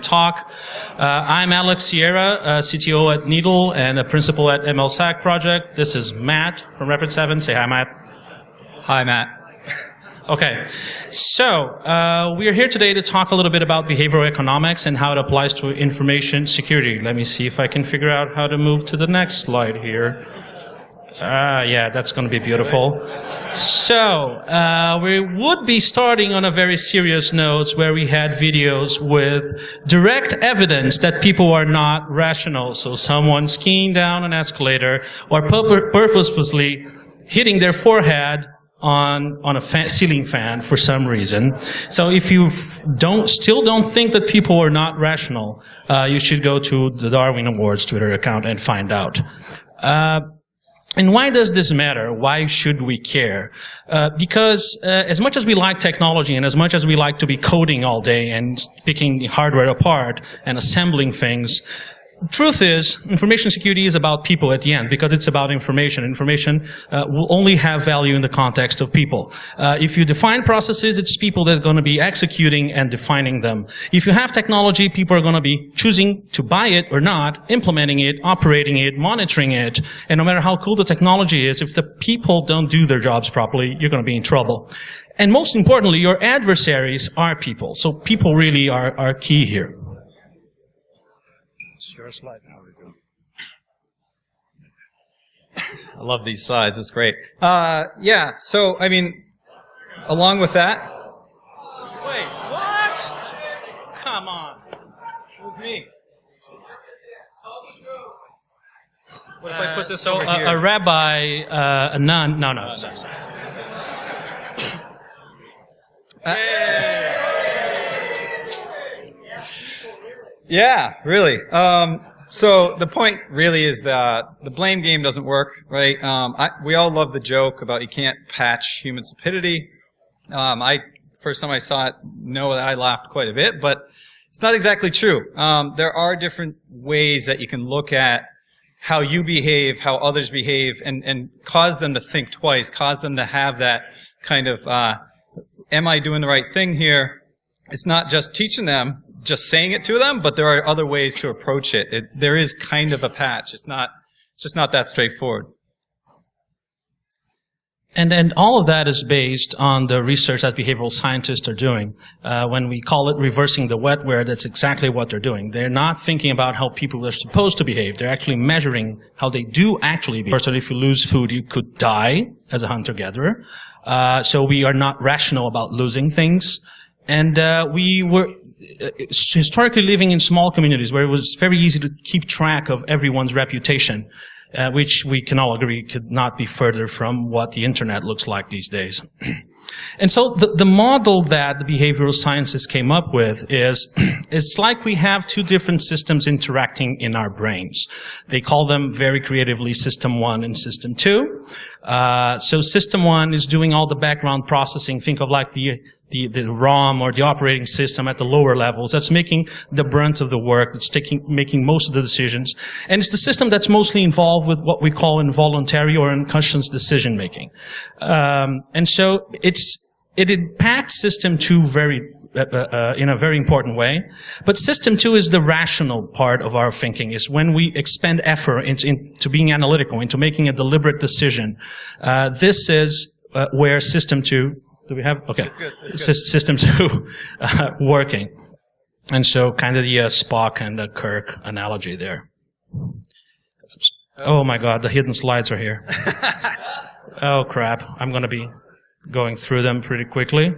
talk. I'm Alex Sieira, CTO at Needle and a principal at MLSAC project. This is Matt from Rapid7. Say hi, Matt. Hi, Matt. Okay, so we are here today to talk a little bit about behavioral economics and how it applies to information security. Let me see if I can figure out how to move to the next slide here. Yeah, that's going to be beautiful. So, we would be starting on a very serious note where we had videos with direct evidence that people are not rational. So someone skiing down an escalator or purposefully hitting their forehead on a ceiling fan for some reason. So if you still don't think that people are not rational, you should go to the Darwin Awards Twitter account and find out. And why does this matter? Why should we care? Because as much as we like technology and as much as we like to be coding all day and picking hardware apart and assembling things, truth is, information security is about people at the end because it's about information. Information will only have value in the context of people. If you define processes, it's people that are going to be executing and defining them. If you have technology, people are going to be choosing to buy it or not, implementing it, operating it, monitoring it. And no matter how cool the technology is, if the people don't do their jobs properly, you're going to be in trouble. And most importantly, your adversaries are people. So people really are key here. Your slide now. I love these slides. It's great. Yeah. So, I mean, along with that. Wait, what? Come on. With me. What if I put this so over here? A rabbi, a nun. No. Sorry. Yeah, really. So the point really is that the blame game doesn't work, right? We all love the joke about you can't patch human stupidity. First time I saw it, I laughed quite a bit, but it's not exactly true. There are different ways that you can look at how you behave, how others behave, and cause them to think twice, cause them to have that kind of, am I doing the right thing here? It's not just teaching them, just saying it to them, but there are other ways to approach it. There is kind of a patch. It's just not that straightforward. And all of that is based on the research that behavioral scientists are doing. When we call it reversing the wetware, that's exactly what they're doing. They're not thinking about how people are supposed to behave. They're actually measuring how they do actually behave. So if you lose food, you could die as a hunter-gatherer. So we are not rational about losing things. And we were historically living in small communities where it was very easy to keep track of everyone's reputation, which we can all agree could not be further from what the internet looks like these days. And so the model that the behavioral sciences came up with is, it's like we have two different systems interacting in our brains. They call them very creatively System 1 and System 2. So System 1 is doing all the background processing. Think of like the ROM or the operating system at the lower levels. That's making the brunt of the work. It's making most of the decisions. And it's the system that's mostly involved with what we call involuntary or unconscious decision making. And so it impacts System 2 in a very important way. But System 2 is the rational part of our thinking, is when we expend effort into being analytical, into making a deliberate decision. This is where System 2, do we have? Okay. It's good. System 2 working. And so kind of the Spock and the Kirk analogy there. Oops. Oh my God, the hidden slides are here. Oh crap, I'm going to be going through them pretty quickly.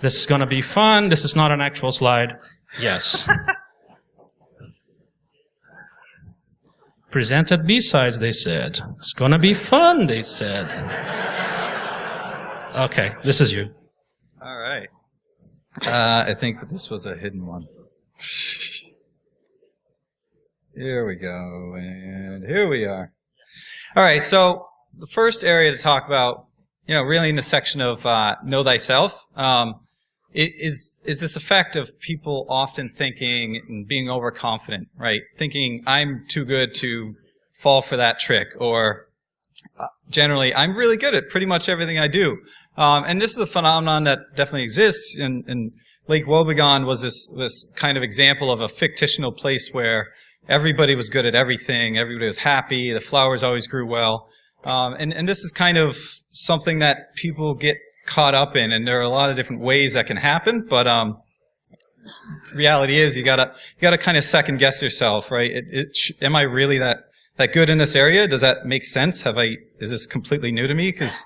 This is going to be fun. This is not an actual slide. Yes. Present at B-Sides, they said. It's going to be fun, they said. Okay, this is you. All right. I think this was a hidden one. Here we go, and here we are. All right, so the first area to talk about, really in the section of know thyself, is this effect of people often thinking and being overconfident, right? Thinking I'm too good to fall for that trick, or generally I'm really good at pretty much everything I do. And this is a phenomenon that definitely exists, and Lake Wobegon was this kind of example of a fictional place where everybody was good at everything, everybody was happy, the flowers always grew well. And this is kind of something that people get caught up in, and there are a lot of different ways that can happen, but reality is you gotta kind of second guess yourself, right? Am I really that good in this area? Does that make sense? Is this completely new to me? Because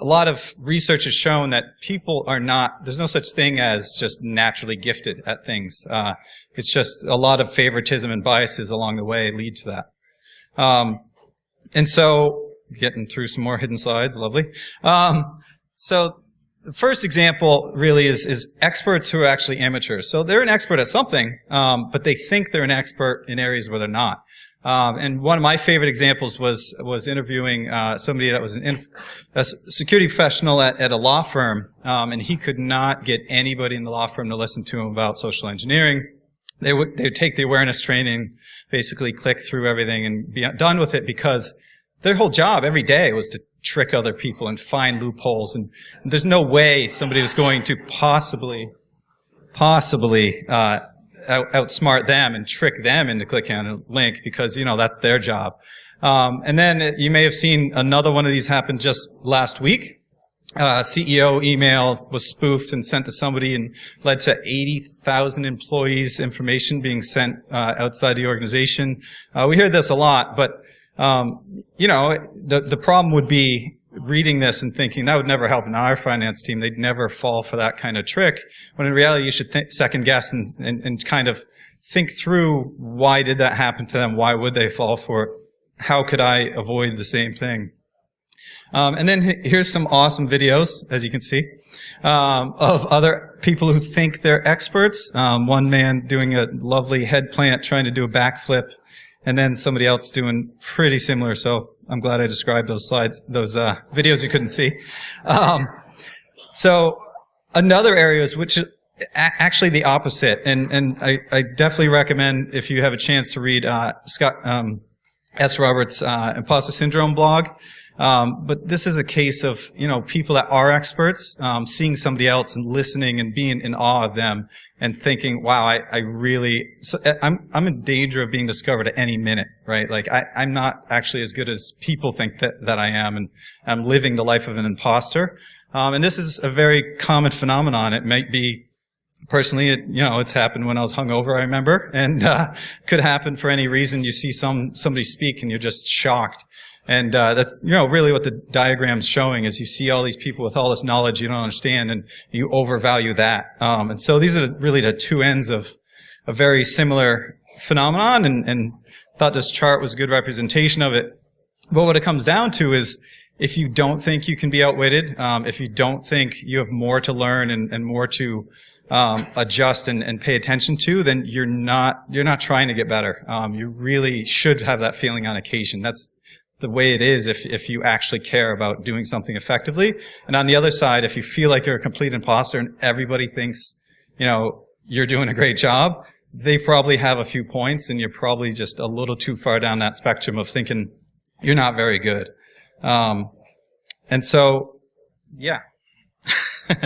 a lot of research has shown that people are not, there's no such thing as just naturally gifted at things. It's just a lot of favoritism and biases along the way lead to that. And so, getting through some more hidden slides, lovely. So the first example really is experts who are actually amateurs. So they're an expert at something, but they think they're an expert in areas where they're not. And one of my favorite examples was interviewing somebody that was a security professional at a law firm, and he could not get anybody in the law firm to listen to him about social engineering. They would take the awareness training, basically click through everything and be done with it, because their whole job every day was to trick other people and find loopholes, and there's no way somebody was going to possibly outsmart them and trick them into clicking on a link, because, that's their job. And then you may have seen another one of these happen just last week. CEO email was spoofed and sent to somebody and led to 80,000 employees' information being sent outside the organization. We hear this a lot, but the problem would be reading this and thinking that would never help in our finance team. They'd never fall for that kind of trick. When in reality, you should second guess and kind of think through, why did that happen to them? Why would they fall for it? How could I avoid the same thing? And then here's some awesome videos, as you can see, of other people who think they're experts. One man doing a lovely head plant, trying to do a backflip, and then somebody else doing pretty similar. So I'm glad I described those videos you couldn't see. So another area is, which is actually the opposite, and I definitely recommend, if you have a chance, to read Scott S. Roberts' Imposter Syndrome blog. But this is a case of, people that are experts, seeing somebody else and listening and being in awe of them and thinking, wow, I'm in danger of being discovered at any minute, right? Like, I'm not actually as good as people think that I am, and I'm living the life of an imposter. And this is a very common phenomenon. It might be, personally, it's happened when I was hungover, I remember, and could happen for any reason. You see somebody speak and you're just shocked. And that's really what the diagram's showing, is you see all these people with all this knowledge you don't understand, and you overvalue that. And so these are really the two ends of a very similar phenomenon, and thought this chart was a good representation of it. But what it comes down to is, if you don't think you can be outwitted, if you don't think you have more to learn and more to adjust and pay attention to, then you're not trying to get better. You really should have that feeling on occasion. That's the way it is if you actually care about doing something effectively. And on the other side, if you feel like you're a complete imposter and everybody thinks, you're doing a great job, they probably have a few points, and you're probably just a little too far down that spectrum of thinking you're not very good. And so, yeah.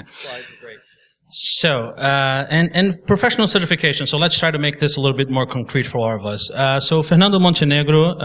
Slides are great. So, and professional certification. So let's try to make this a little bit more concrete for all of us. So Fernando Montenegro,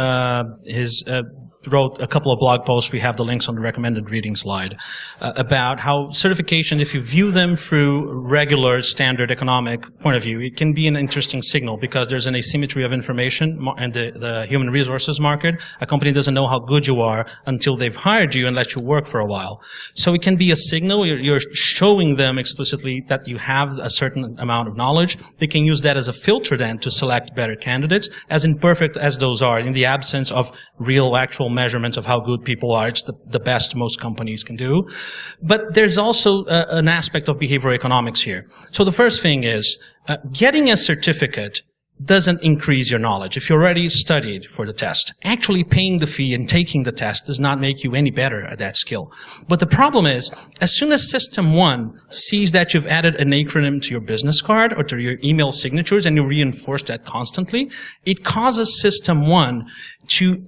wrote a couple of blog posts. We have the links on the recommended reading slide, about how certification, if you view them through regular standard economic point of view, it can be an interesting signal, because there's an asymmetry of information in the human resources market. A company doesn't know how good you are until they've hired you and let you work for a while. So it can be a signal. You're showing them explicitly that you have a certain amount of knowledge. They can use that as a filter then to select better candidates, as imperfect as those are, in the absence of real, actual measurements of how good people are. It's the best most companies can do. But there's also an aspect of behavioral economics here. So the first thing is, getting a certificate doesn't increase your knowledge. If you already studied for the test, actually paying the fee and taking the test does not make you any better at that skill. But the problem is, as soon as System 1 sees that you've added an acronym to your business card or to your email signatures, and you reinforce that constantly, it causes System 1 to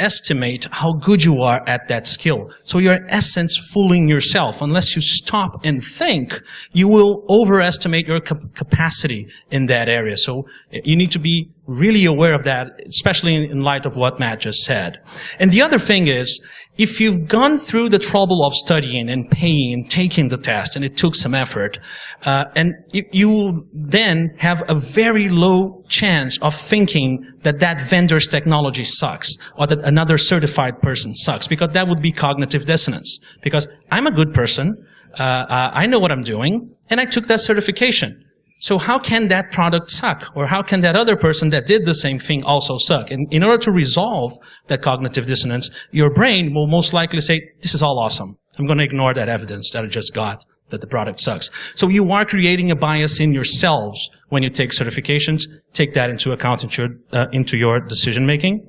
estimate how good you are at that skill. So you're in essence fooling yourself. Unless you stop and think, you will overestimate your capacity in that area. So you need to be really aware of that, especially in light of what Matt just said. And the other thing is, if you've gone through the trouble of studying and paying and taking the test, and it took some effort, and you will then have a very low chance of thinking that that vendor's technology sucks, or that another certified person sucks, because that would be cognitive dissonance. Because I'm a good person, I know what I'm doing, and I took that certification. So how can that product suck? Or how can that other person that did the same thing also suck? And in order to resolve that cognitive dissonance, your brain will most likely say, this is all awesome. I'm going to ignore that evidence that I just got that the product sucks. So you are creating a bias in yourselves when you take certifications. Take that into account into your decision making.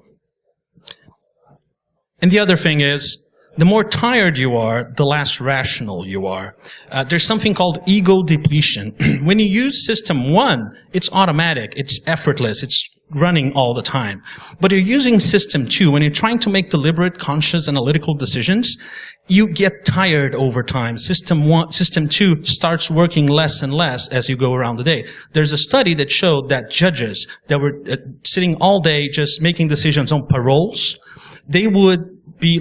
And the other thing is, the more tired you are, the less rational you are. There's something called ego depletion. When you use system 1, it's automatic, it's effortless, it's running all the time. But you're using system 2, when you're trying to make deliberate, conscious, analytical decisions, you get tired over time. System 2 starts working less and less as you go around the day. There's a study that showed that judges that were sitting all day just making decisions on paroles, they would be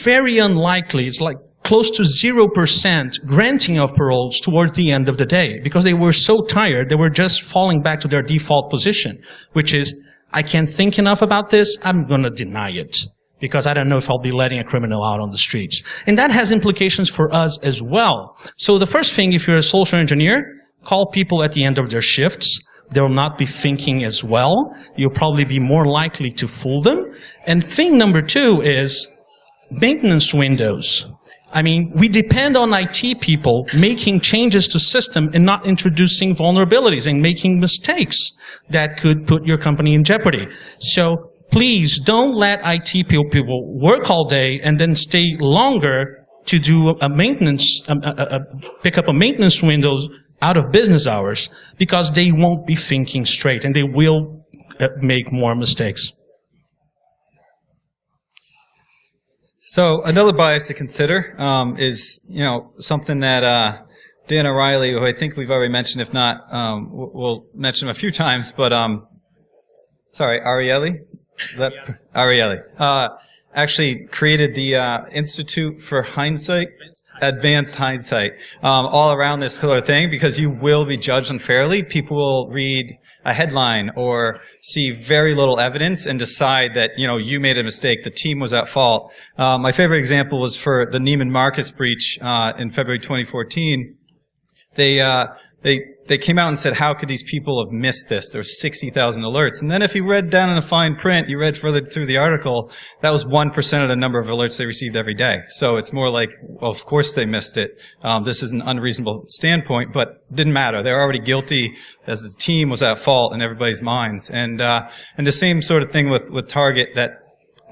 very unlikely, it's like close to 0% granting of paroles towards the end of the day, because they were so tired, they were just falling back to their default position, which is, I can't think enough about this, I'm going to deny it, because I don't know if I'll be letting a criminal out on the streets. And that has implications for us as well. So the first thing, if you're a social engineer, call people at the end of their shifts. They'll not be thinking as well. You'll probably be more likely to fool them. And thing number 2 is maintenance windows. I mean, we depend on IT people making changes to system and not introducing vulnerabilities and making mistakes that could put your company in jeopardy. So please don't let IT people work all day and then stay longer to do a maintenance, pick up a maintenance window out of business hours, because they won't be thinking straight and they will make more mistakes. So another bias to consider is, something that Dan Ariely, who I think we've already mentioned, if not, we'll mention him a few times, but sorry, Ariely? Ariely. Actually created the Institute for Hindsight, Advanced Hindsight, all around this sort of thing, because you will be judged unfairly. People will read a headline or see very little evidence and decide that, you made a mistake, the team was at fault. My favorite example was for the Neiman Marcus breach in February 2014. They came out and said, how could these people have missed this? There were 60,000 alerts. And then if you read down in the fine print, you read further through the article, that was 1% of the number of alerts they received every day. So it's more like, well, of course they missed it. This is an unreasonable standpoint, but it didn't matter. They were already guilty, as the team was at fault in everybody's minds. And the same sort of thing with Target, that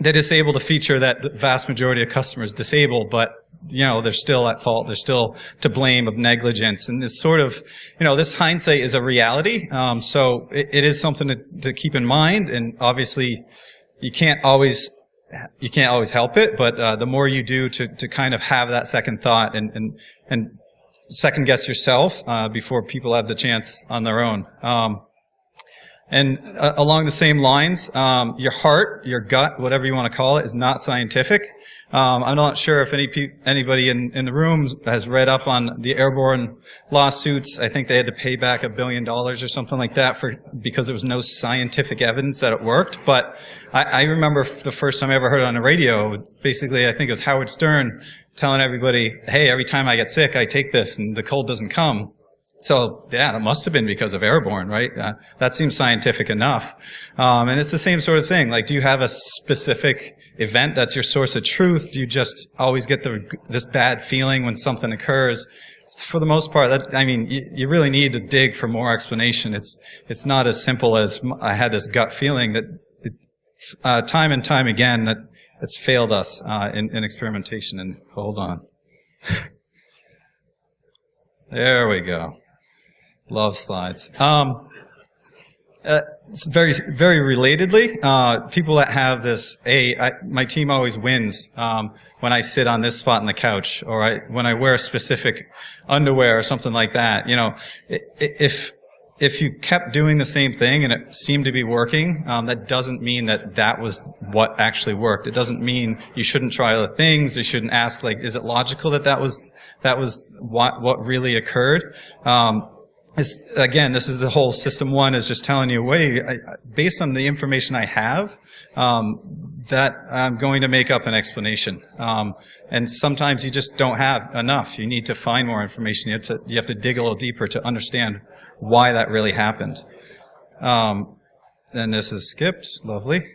they disabled a feature that the vast majority of customers disable, but they're still at fault. They're still to blame of negligence. And this sort of, this hindsight is a reality. So it is something to keep in mind. And obviously, you can't always help it. But the more you do to kind of have that second thought and second guess yourself before people have the chance on their own. And along the same lines, your heart, your gut, whatever you want to call it, is not scientific. I'm not sure if anybody in the room has read up on the airborne lawsuits. I think they had to pay back $1 billion or something like that because there was no scientific evidence that it worked. But I remember the first time I ever heard it on the radio, basically I think it was Howard Stern telling everybody, hey, every time I get sick, I take this and the cold doesn't come. So, yeah, it must have been because of airborne, right? That seems scientific enough. And it's the same sort of thing. Like, do you have a specific event that's your source of truth? Do you just always get this bad feeling when something occurs? For the most part, you really need to dig for more explanation. It's not as simple as I had this gut feeling that time and time again that it's failed us in experimentation. And hold on. There we go. Love slides. Very, very relatedly, people that have this, my team always wins when I sit on this spot on the couch, or when I wear specific underwear or something like that. You know, if you kept doing the same thing and it seemed to be working, that doesn't mean that was what actually worked. It doesn't mean you shouldn't try other things. You shouldn't ask, like, is it logical that was what really occurred? Again, this is the whole system one is just telling you, wait, based on the information I have, that I'm going to make up an explanation. And sometimes you just don't have enough. You need to find more information. You have to dig a little deeper to understand why that really happened. And this is skipped. Lovely.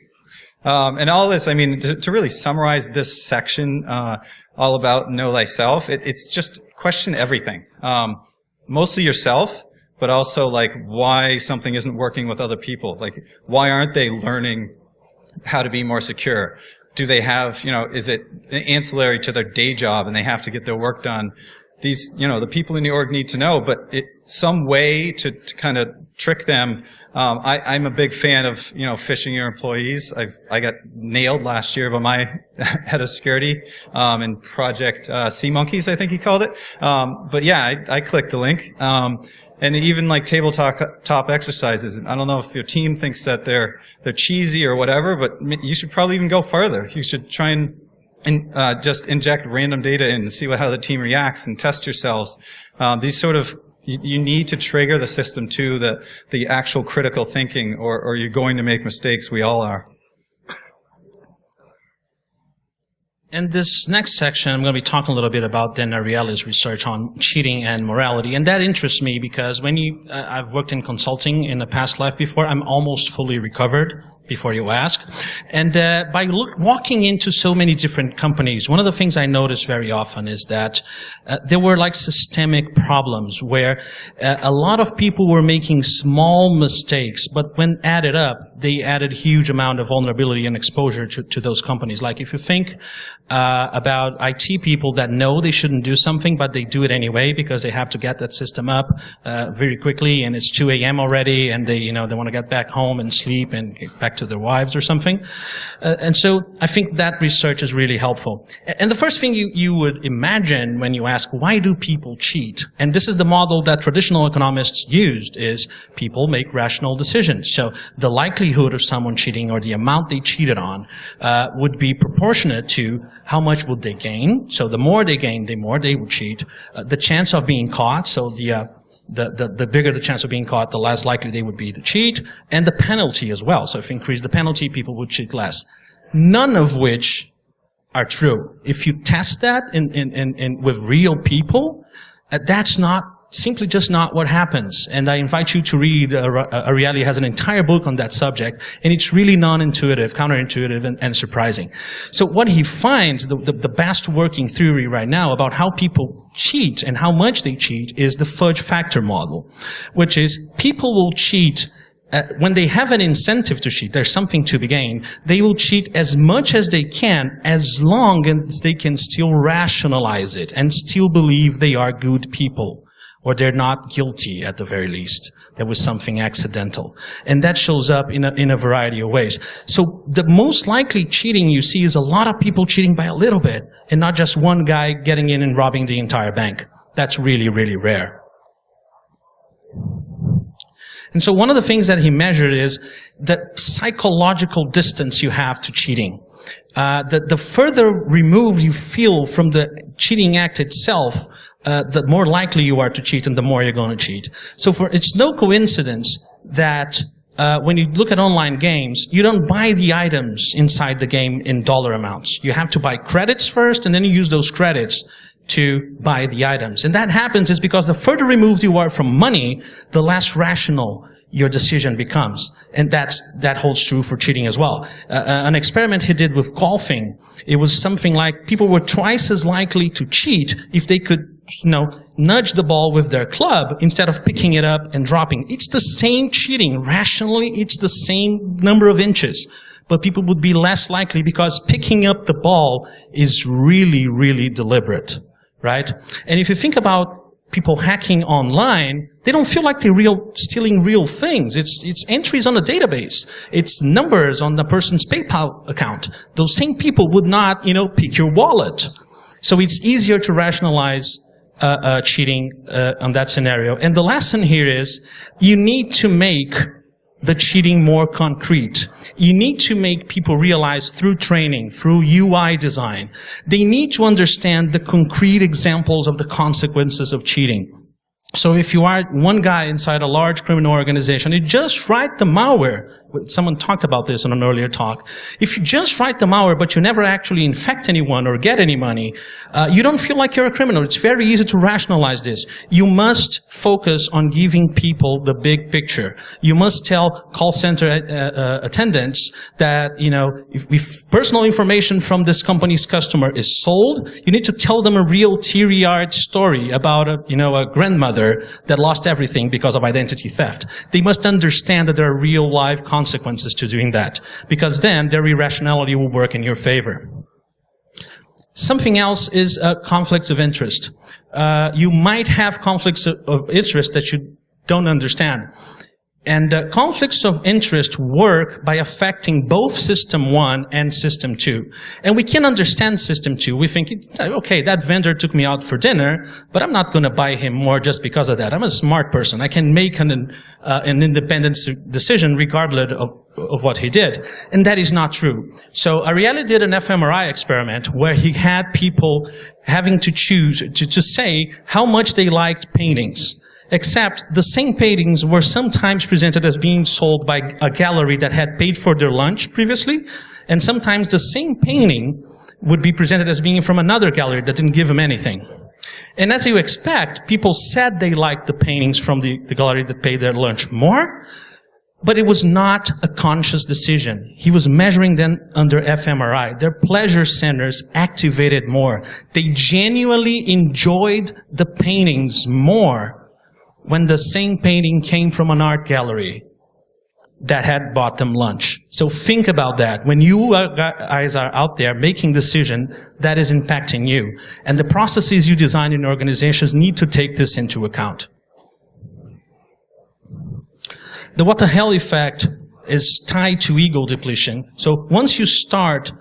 And all this, I mean, to really summarize this section, all about know thyself, it's just question everything. Mostly yourself, but also like why something isn't working with other people. Like, why aren't they learning how to be more secure? Do they have, you know, is it ancillary to their day job and they have to get their work done? These, you know, the people in the org need to know, but some way to kind of trick them. I'm a big fan of, you know, phishing your employees. I got nailed last year by my head of security, in Project Sea Monkeys, I think he called it. But yeah, I clicked the link. And even like tabletop exercises. I don't know if your team thinks that they're cheesy or whatever, but you should probably even go further. You should try and just inject random data in and see how the team reacts and test yourselves. These sort of, you need to trigger the system to the actual critical thinking, or you're going to make mistakes. We all are. In this next section, I'm going to be talking a little bit about then Ariely's research on cheating and morality. And that interests me because when I've worked in consulting in a past life before, I'm almost fully recovered before you ask. And by walking into so many different companies, one of the things I notice very often is that there were like systemic problems where a lot of people were making small mistakes, but when added up, they added huge amount of vulnerability and exposure to those companies. Like if you think about IT people that know they shouldn't do something, but they do it anyway because they have to get that system up very quickly, and it's 2 a.m. already, and they want to get back home and sleep and get back to their wives or something. And so I think that research is really helpful. And the first thing you would imagine when you ask, why do people cheat? And this is the model that traditional economists used, is people make rational decisions. So the likelihood of someone cheating, or the amount they cheated on, would be proportionate to how much would they gain. So the more they gain, the more they would cheat. The chance of being caught, so the bigger the chance of being caught, the less likely they would be to cheat, and the penalty as well. So if you increase the penalty, people would cheat less. None of which are true. If you test that with real people, that's simply just not what happens. And I invite you to read, Ariely has an entire book on that subject, and it's really non-intuitive, counterintuitive, and surprising. So what he finds, the best working theory right now about how people cheat and how much they cheat, is the fudge factor model, which is people will cheat when they have an incentive to cheat, there's something to be gained, they will cheat as much as they can, as long as they can still rationalize it and still believe they are good people, or they're not guilty at the very least. There was something accidental. And that shows up in a variety of ways. So the most likely cheating you see is a lot of people cheating by a little bit, and not just one guy getting in and robbing the entire bank. That's really, really rare. And so one of the things that he measured is the psychological distance you have to cheating. The further removed you feel from the cheating act itself, the more likely you are to cheat, and the more you're going to cheat. So it's no coincidence that when you look at online games, you don't buy the items inside the game in dollar amounts. You have to buy credits first, and then you use those credits to buy the items. And that happens is because the further removed you are from money, the less rational your decision becomes. And that holds true for cheating as well. An experiment he did with golfing, it was something like people were twice as likely to cheat if they could, nudge the ball with their club instead of picking it up and dropping. It's the same cheating. Rationally, it's the same number of inches. But people would be less likely because picking up the ball is really, really deliberate. Right? And if you think about people hacking online, they don't feel like they're stealing real things. It's entries on a database. It's numbers on the person's PayPal account. Those same people would not, pick your wallet. So it's easier to rationalize cheating on that scenario. And the lesson here is you need to make the cheating more concrete. You need to make people realize through training, through UI design, they need to understand the concrete examples of the consequences of cheating. So if you are one guy inside a large criminal organization, you just write the malware. Someone talked about this in an earlier talk. If you just write the malware, but you never actually infect anyone or get any money, you don't feel like you're a criminal. It's very easy to rationalize this. You must focus on giving people the big picture. You must tell call center attendants that, if personal information from this company's customer is sold, you need to tell them a real teary-eyed story about a grandmother that lost everything because of identity theft. They must understand that there are real life consequences to doing that, because then their irrationality will work in your favor. Something else is conflicts of interest. You might have conflicts of interest that you don't understand. And conflicts of interest work by affecting both System 1 and System 2. And we can understand System 2. We think, okay, that vendor took me out for dinner, but I'm not going to buy him more just because of that. I'm a smart person. I can make an independent decision regardless of what he did. And that is not true. So Ariely did an fMRI experiment where he had people having to choose, to say how much they liked paintings. Except the same paintings were sometimes presented as being sold by a gallery that had paid for their lunch previously, and sometimes the same painting would be presented as being from another gallery that didn't give them anything. And as you expect, people said they liked the paintings from the gallery that paid their lunch more, but it was not a conscious decision. He was measuring them under fMRI. Their pleasure centers activated more. They genuinely enjoyed the paintings more when the same painting came from an art gallery that had bought them lunch. So think about that. When you guys are out there making decisions, that is impacting you. And the processes you design in organizations need to take this into account. The what the hell effect is tied to ego depletion. So once you start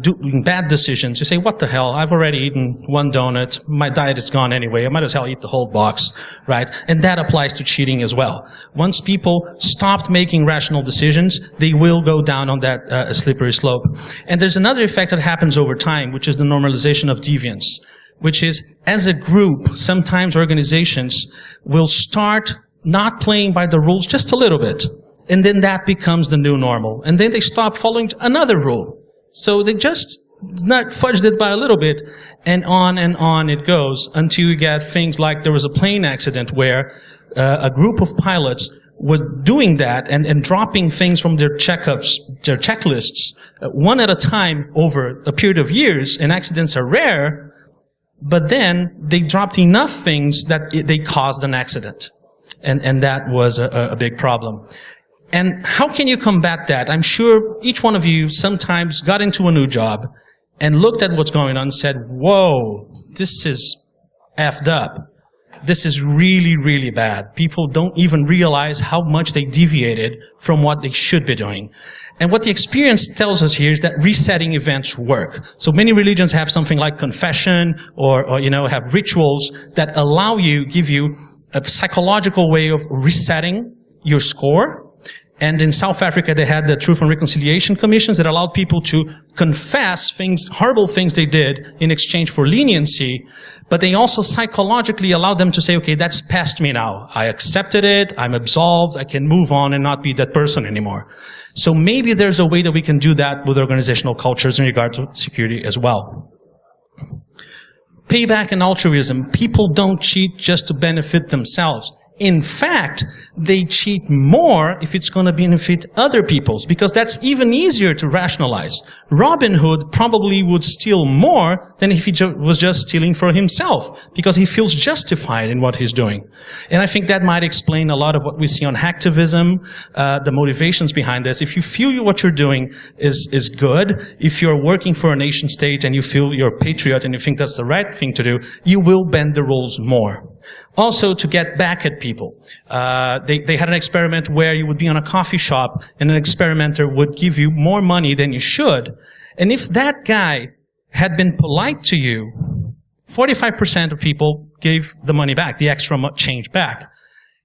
doing bad decisions, you say, what the hell, I've already eaten one donut, my diet is gone anyway, I might as well eat the whole box, right? And that applies to cheating as well. Once people stopped making rational decisions, they will go down on that slippery slope. And there's another effect that happens over time, which is the normalization of deviance, which is, as a group, sometimes organizations will start not playing by the rules just a little bit, and then that becomes the new normal. And then they stop following another rule. So they just not fudged it by a little bit, and on it goes until you get things like there was a plane accident where a group of pilots was doing that and dropping things from their checkups, their checklists, one at a time over a period of years, and accidents are rare, but then they dropped enough things that they caused an accident. And that was a big problem. And how can you combat that? I'm sure each one of you sometimes got into a new job and looked at what's going on and said, whoa, this is effed up. This is really, really bad. People don't even realize how much they deviated from what they should be doing. And what the experience tells us here is that resetting events work. So many religions have something like confession or have rituals that allow you, give you a psychological way of resetting your score. And in South Africa, they had the Truth and Reconciliation Commissions that allowed people to confess things, horrible things they did in exchange for leniency. But they also psychologically allowed them to say, okay, that's past me now. I accepted it. I'm absolved. I can move on and not be that person anymore. So maybe there's a way that we can do that with organizational cultures in regard to security as well. Payback and altruism. People don't cheat just to benefit themselves. In fact, they cheat more if it's going to benefit other people's, because that's even easier to rationalize. Robin Hood probably would steal more than if he was just stealing for himself, because he feels justified in what he's doing. And I think that might explain a lot of what we see on hacktivism, the motivations behind this. If you feel what you're doing is good, if you're working for a nation state and you feel you're a patriot and you think that's the right thing to do, you will bend the rules more. Also, to get back at people. They had an experiment where you would be on a coffee shop and an experimenter would give you more money than you should. And if that guy had been polite to you, 45% of people gave the money back, the extra change back.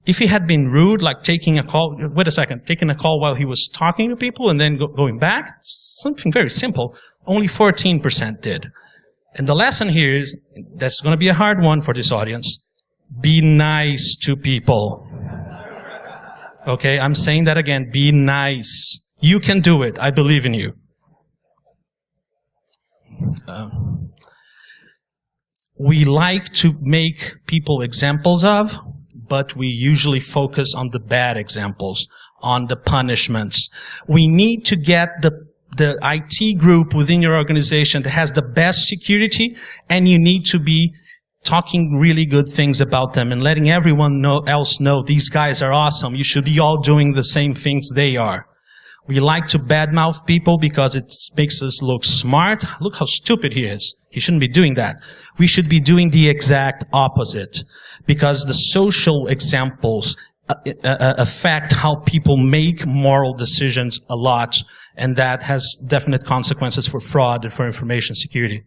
If he had been rude, like taking a call while he was talking to people and then going back, something very simple, only 14% did. And the lesson here is, that's going to be a hard one for this audience, be nice to people. Okay, I'm saying that again, be nice. You can do it, I believe in you. We like to make people examples of, but we usually focus on the bad examples, on the punishments. We need to get the IT group within your organization that has the best security, and you need to be talking really good things about them and letting everyone else know these guys are awesome. You should be all doing the same things they are. We like to badmouth people because it makes us look smart. Look how stupid he is. He shouldn't be doing that. We should be doing the exact opposite, because the social examples affect how people make moral decisions a lot, and that has definite consequences for fraud and for information security.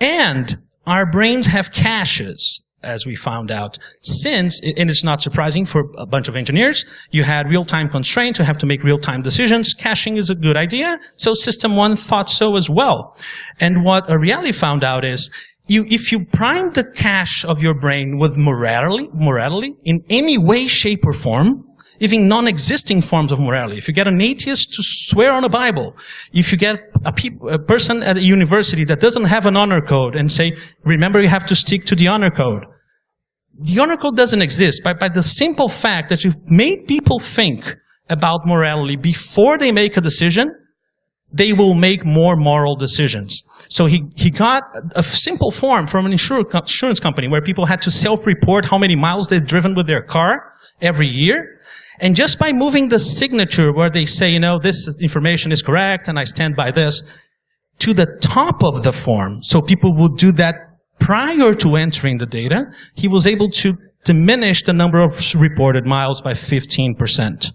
And our brains have caches, as we found out, since, and it's not surprising for a bunch of engineers, you had real-time constraints, you have to make real-time decisions. Caching is a good idea, so System 1 thought so as well. And what Ariely found out is, if you prime the cache of your brain with morality in any way, shape, or form, even non-existing forms of morality, if you get an atheist to swear on a Bible, if you get a person at a university that doesn't have an honor code and say, remember, you have to stick to the honor code. The honor code doesn't exist. By the simple fact that you've made people think about morality before they make a decision, they will make more moral decisions. So he got a simple form from an insurance company where people had to self-report how many miles they'd driven with their car every year. And just by moving the signature where they say, this information is correct and I stand by this, to the top of the form, so people would do that prior to entering the data, he was able to diminish the number of reported miles by 15%.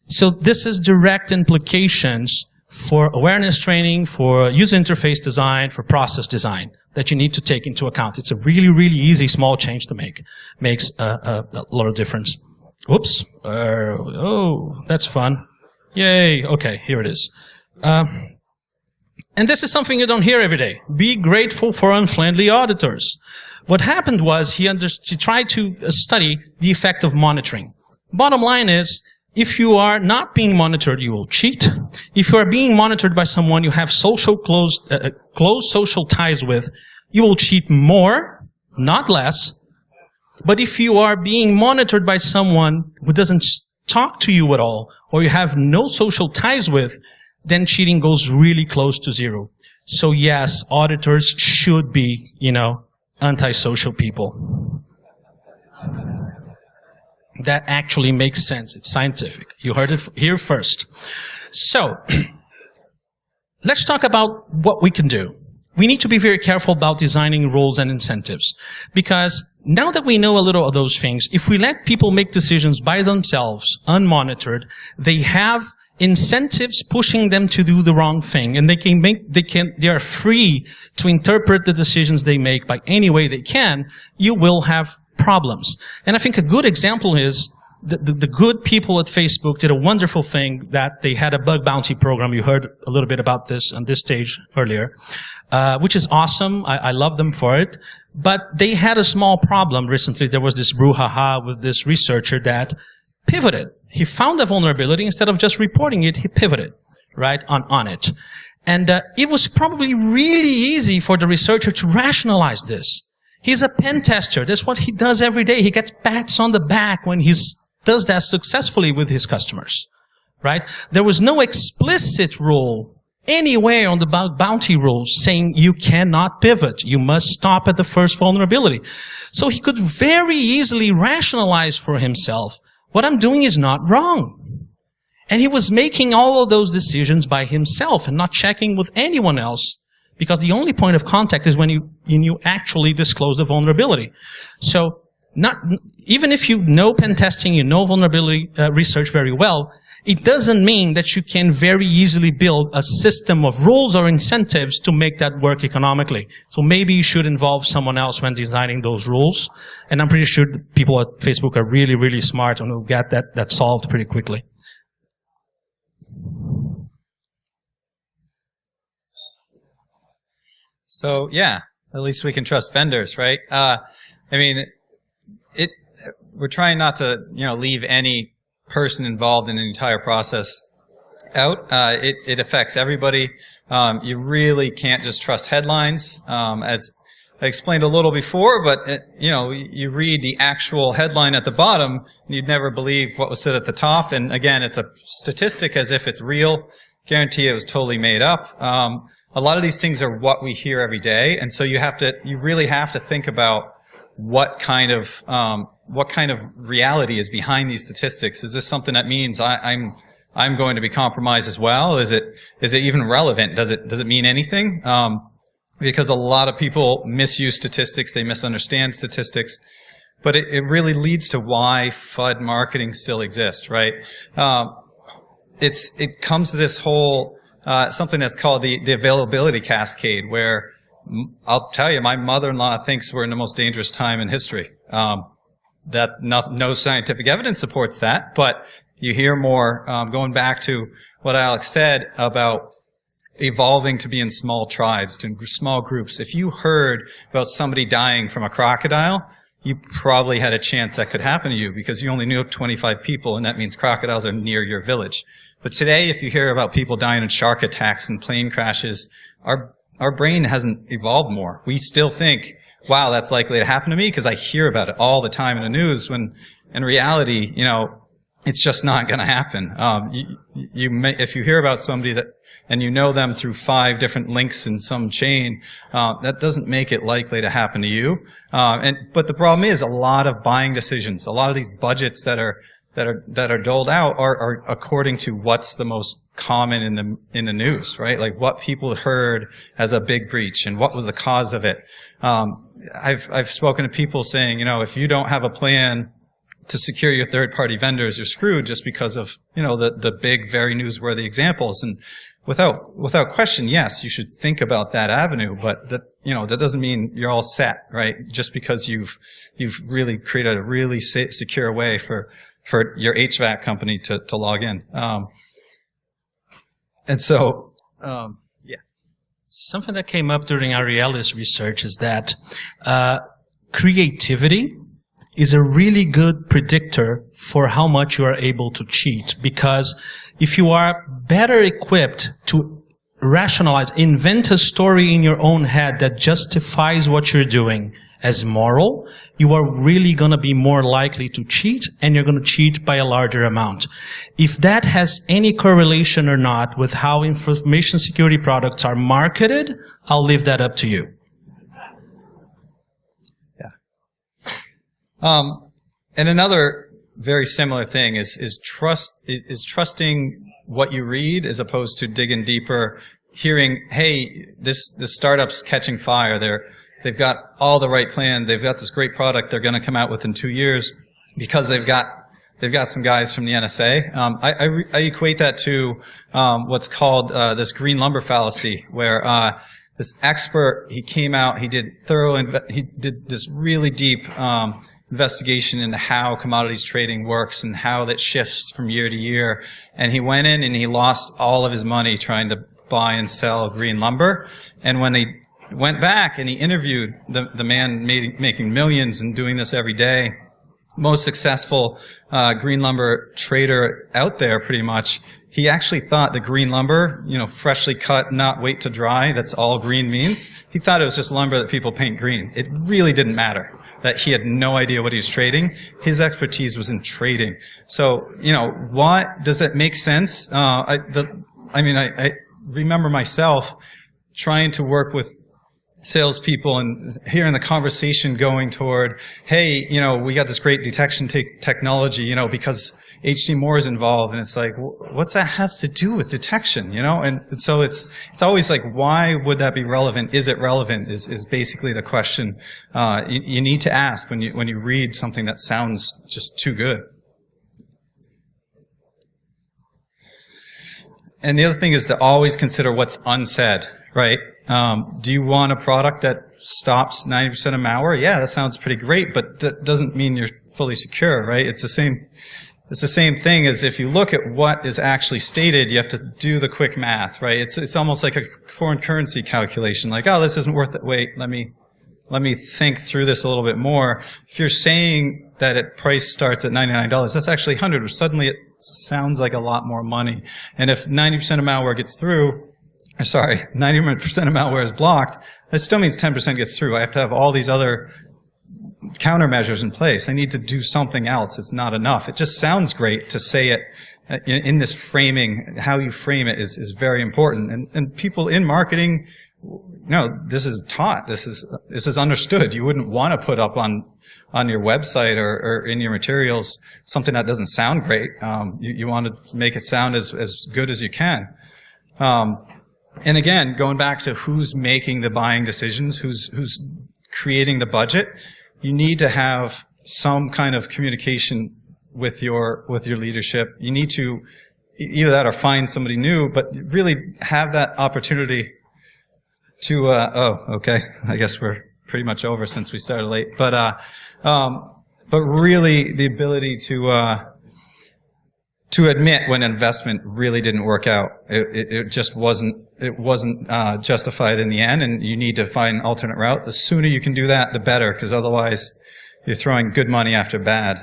So this is direct implications for awareness training, for user interface design, for process design that you need to take into account. It's a really, really easy small change to make. Makes a lot of difference. Oops. Oh, that's fun. Yay. Okay, here it is. And this is something you don't hear every day. Be grateful for unfriendly auditors. What happened was he tried to study the effect of monitoring. Bottom line is, if you are not being monitored, you will cheat. If you are being monitored by someone you have close social ties with, you will cheat more, not less. But if you are being monitored by someone who doesn't talk to you at all, or you have no social ties with, then cheating goes really close to zero. So yes, auditors should be, antisocial people. That actually makes sense. It's scientific. You heard it here first. So, let's talk about what we can do. We need to be very careful about designing rules and incentives. Because now that we know a little of those things, if we let people make decisions by themselves, unmonitored, they have incentives pushing them to do the wrong thing. And they are free to interpret the decisions they make by any way they can. You will have problems. And I think a good example is the good people at Facebook did a wonderful thing that they had a bug bounty program. You heard a little bit about this on this stage earlier, which is awesome. I love them for it. But they had a small problem recently. There was this brouhaha with this researcher that pivoted. He found a vulnerability. Instead of just reporting it, he pivoted, right, on it. And it was probably really easy for the researcher to rationalize this. He's a pen tester. That's what he does every day. He gets pats on the back when he does that successfully with his customers, right? There was no explicit rule anywhere on the bounty rules saying you cannot pivot. You must stop at the first vulnerability. So he could very easily rationalize for himself, what I'm doing is not wrong. And he was making all of those decisions by himself and not checking with anyone else, because the only point of contact is when you actually disclose the vulnerability. So even if you know pen testing, you know vulnerability research very well, it doesn't mean that you can very easily build a system of rules or incentives to make that work economically. So maybe you should involve someone else when designing those rules. And I'm pretty sure the people at Facebook are really, really smart and will get that solved pretty quickly. So yeah, at least we can trust vendors, right? I mean, we're trying not to, leave any person involved in the entire process out. It affects everybody. You really can't just trust headlines, as I explained a little before, but you read the actual headline at the bottom, and you'd never believe what was said at the top. And again, it's a statistic as if it's real. Guarantee it was totally made up. A lot of these things are what we hear every day, and so you really have to think about what kind of reality is behind these statistics. Is this something that means I'm going to be compromised as well? Is it even relevant? Does it mean anything? Because a lot of people misuse statistics, they misunderstand statistics, but it really leads to why FUD marketing still exists, right? It comes to this whole something that's called the availability cascade, where I'll tell you, my mother-in-law thinks we're in the most dangerous time in history. That no scientific evidence supports that, but you hear more, going back to what Alex said about evolving to be in small tribes, to small groups. If you heard about somebody dying from a crocodile, you probably had a chance that could happen to you because you only knew 25 people, and that means crocodiles are near your village. But today, if you hear about people dying in shark attacks and plane crashes, our brain hasn't evolved more. We still think, wow, that's likely to happen to me because I hear about it all the time in the news, when in reality, it's just not going to happen. If you hear about somebody and you know them through 5 different links in some chain, that doesn't make it likely to happen to you. But the problem is a lot of buying decisions, a lot of these budgets that are doled out are according to what's the most common in the news, right? Like what people heard as a big breach and what was the cause of it. I've spoken to people saying, if you don't have a plan to secure your third-party vendors, you're screwed, just because of the big, very newsworthy examples. And without question, yes, you should think about that avenue, but that doesn't mean you're all set, right? Just because you've really created a really secure way for your HVAC company to log in. And so, yeah. Something that came up during Ariely's research is that creativity is a really good predictor for how much you are able to cheat, because if you are better equipped to rationalize, invent a story in your own head that justifies what you're doing as moral, you are really going to be more likely to cheat, and you're going to cheat by a larger amount. If that has any correlation or not with how information security products are marketed, I'll leave that up to you. Yeah. And another very similar thing is trusting what you read as opposed to digging deeper, hearing, hey, this startup's catching fire. They've got all the right plan. They've got this great product they're going to come out with in 2 years because they've got some guys from the NSA. I equate that to what's called this green lumber fallacy, where this expert, he came out, he did this really deep investigation into how commodities trading works and how that shifts from year to year, and he went in and he lost all of his money trying to buy and sell green lumber. And when he went back and he interviewed the man making millions and doing this every day, most successful green lumber trader out there pretty much, he actually thought the green lumber, freshly cut, not wait to dry, that's all green means. He thought it was just lumber that people paint green. It really didn't matter, that he had no idea what he was trading. His expertise was in trading. So, what does it make sense? I remember myself trying to work with salespeople and hearing the conversation going toward, hey, we got this great detection technology, because H.D. Moore is involved, and it's like, what's that have to do with detection, And so it's always like, why would that be relevant? Is it relevant? Is basically the question you need to ask when you read something that sounds just too good. And the other thing is to always consider what's unsaid, right? Do you want a product that stops 90% of malware? Yeah, that sounds pretty great, but that doesn't mean you're fully secure, right? It's the same thing as if you look at what is actually stated, you have to do the quick math, right? It's almost like a foreign currency calculation, like, oh, this isn't worth it. Wait, let me think through this a little bit more. If you're saying that its price starts at $99, that's actually $100. Suddenly it sounds like a lot more money. And if 90% of malware gets through, 90% of malware is blocked, that still means 10% gets through. I have to have all these other countermeasures in place. I need to do something else. It's not enough. It just sounds great to say it in this framing. How you frame it is very important. And people in marketing, this is taught. This is understood. You wouldn't want to put up on your website or in your materials something that doesn't sound great. You want to make it sound as good as you can. And again, going back to who's making the buying decisions, who's creating the budget, you need to have some kind of communication with your leadership. You need to either that or find somebody new, but really have that opportunity to okay, I guess we're pretty much over since we started late, but really the ability to admit when investment really didn't work out. It just wasn't justified in the end, and you need to find an alternate route. The sooner you can do that, the better, because otherwise you're throwing good money after bad.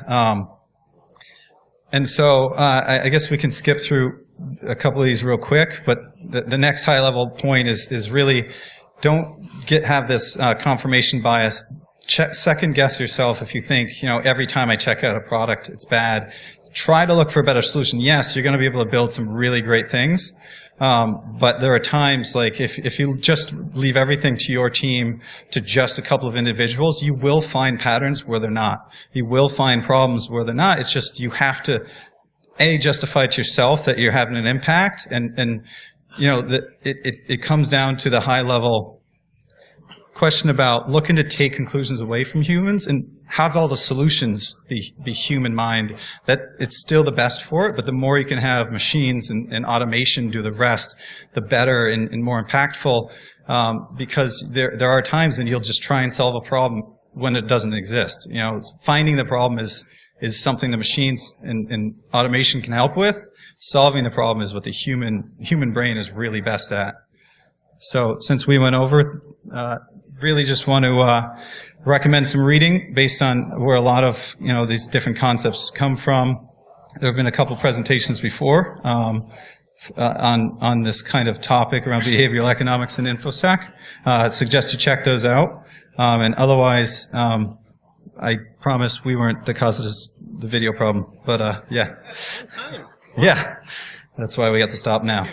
And so I guess we can skip through a couple of these real quick, but the next high-level point is really don't have this confirmation bias. Second guess yourself if you think, every time I check out a product, it's bad. Try to look for a better solution. Yes, you're going to be able to build some really great things, but there are times like if you just leave everything to your team, to just a couple of individuals, you will find patterns where they're not. You will find problems where they're not. It's just you have to justify to yourself that you're having an impact, and it comes down to the high level question about looking to take conclusions away from humans and have all the solutions be human mind, that it's still the best for it, but the more you can have machines and automation do the rest, the better and more impactful, because there are times when you'll just try and solve a problem when it doesn't exist. Finding the problem is something the machines and automation can help with. Solving the problem is what the human brain is really best at. So since we went over, really just want to recommend some reading based on where a lot of these different concepts come from. There have been a couple presentations before on this kind of topic around behavioral economics and InfoSec. I suggest you check those out. And otherwise, I promise we weren't the cause of the video problem. But yeah. Yeah. That's why we have to stop now.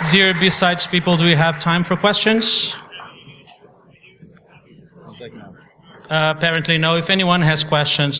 Dear Besides people, do we have time for questions? Apparently no. If anyone has questions,